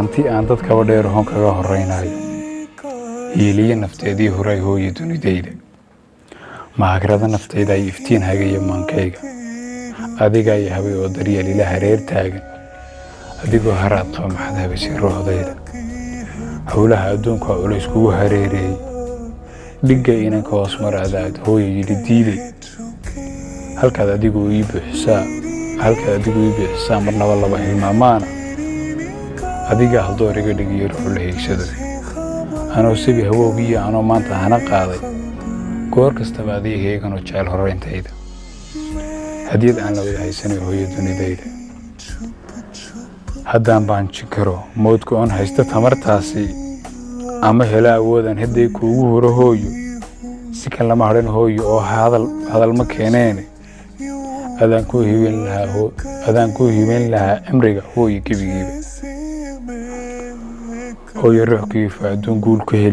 hanti aan dad kaba dheer hoon kaga horeynayo hiiliye nafteedii horay hooyo dunidayda maagrada naftayda ay iftiin hagaya maankayga adiga ay habay oo daryeel ila hareer taagan adigoo haraad qaba maxad habashay ruuxdayda howlaha adduunka waa culays kugu hareereeyey dhigga inanka hoos mar adaad hooyo yidhi diiday halkaad adigu ii bixisaa marnaba laba hilmaamaana adiga haldoor iga dhigiyo ruuxu la heegsado anoo sabi hawowgiiyo anoo maanta hana qaaday goor kastaba adiga heeganoo jecel horeyntayda hadiyad aan la wada haysanay hooyo dunidayda haddaan baanjin karo moodka oon haysta tamartaasi ama hela awoodaan hadday kuugu horo hooyo si kan lama hadhan hooyo oo hadal ma keeneene adaan kuu hibeyn lahaa cimriga hooyo gebigiiba hooyo ruux kiifa adduun guul ku heli